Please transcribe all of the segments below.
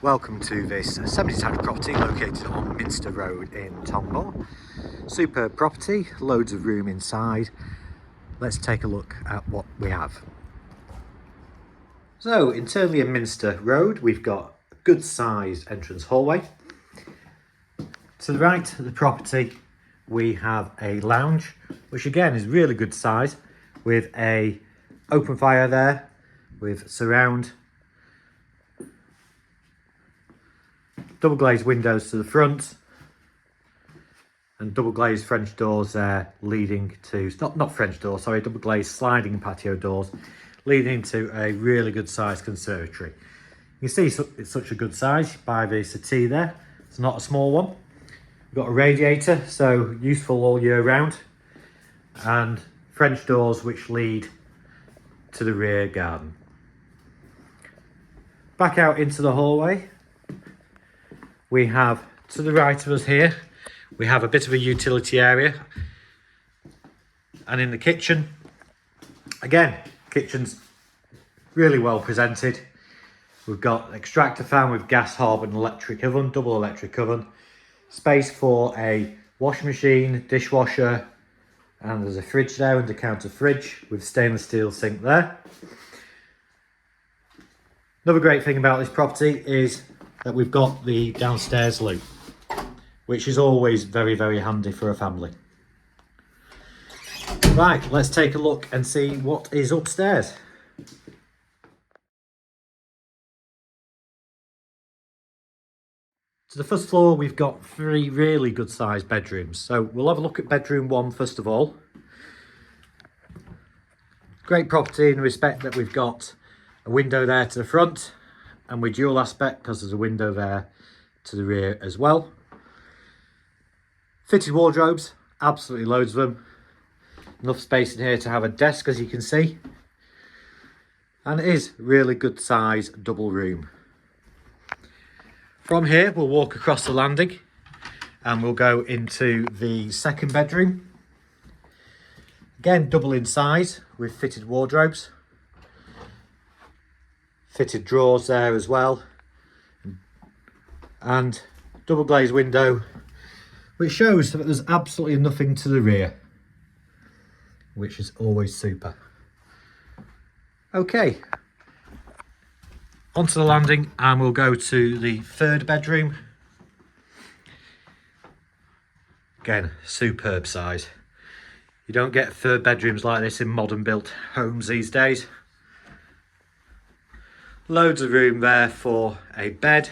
Welcome to this semi-detached property located on Minster Road in Tonge. Superb property, loads of room inside. Let's take a look at what we have. So internally in Minster Road we've got a good sized entrance hallway. To the right of the property we have a lounge, which again is really good size, with a open fire there with surround, double glazed windows to the front, and double glazed French doors there leading to, not French doors, sorry, double glazed sliding patio doors leading to a really good sized conservatory. You can see it's such a good size by the settee there. It's not a small one. We've got a radiator, so useful all year round, and French doors which lead to the rear garden. Back out into the hallway, we have, to the right of us here, we have a bit of a utility area. And in the kitchen, again, kitchen's really well presented. We've got an extractor fan with gas hob and electric oven, double electric oven. Space for a washing machine, dishwasher, and there's a fridge there, under counter fridge with stainless steel sink there. Another great thing about this property is that we've got the downstairs loo, which is always very, very handy for a family. Right, let's take a look and see what is upstairs. To the first floor, we've got 3 really good sized bedrooms. So we'll have a look at bedroom 1 first of all. Great property in respect that we've got a window there to the front, and with dual aspect because there's a window there to the rear as well. Fitted wardrobes, absolutely loads of them. Enough space in here to have a desk, as you can see. And it is really good size double room. From here we'll walk across the landing and we'll go into the second bedroom. Again, double in size with fitted wardrobes. Fitted drawers there as well, and double glazed window, which shows that there's absolutely nothing to the rear, which is always super. Okay, onto the landing and we'll go to the third bedroom. Again, superb size. You don't get third bedrooms like this in modern built homes these days. Loads of room there for a bed,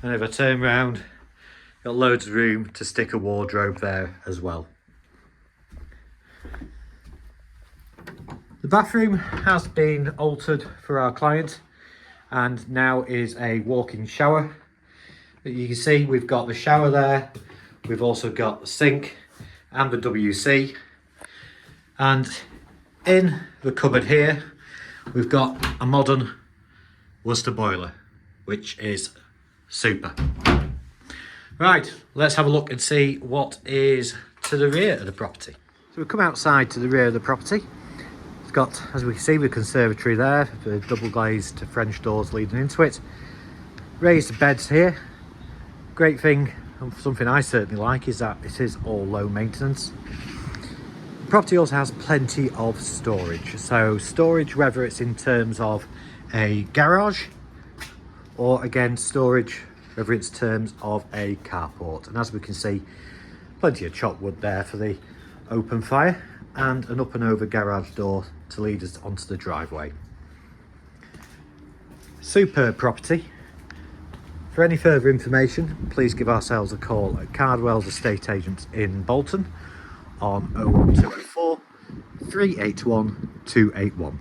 and if I turn round, got loads of room to stick a wardrobe there as well. The bathroom has been altered for our client and now is a walk-in shower. You can see we've got the shower there, we've also got the sink and the WC, and in the cupboard here we've got a modern Worcester boiler, which is super. Right, let's have a look and see what is to the rear of the property. So we've come outside to the rear of the property. It's got, as we can see, the conservatory there, the double glazed French doors leading into it. Raised beds here. Great thing, and something I certainly like, is that it is all low maintenance. The property also has plenty of storage. So storage, whether it's in terms of a garage or again storage whether it's terms of a carport, and as we can see, plenty of chopped wood there for the open fire and an up and over garage door to lead us onto the driveway. Superb property. For any further information, please give ourselves a call at Cardwell's Estate Agents in Bolton on 01204 381 281.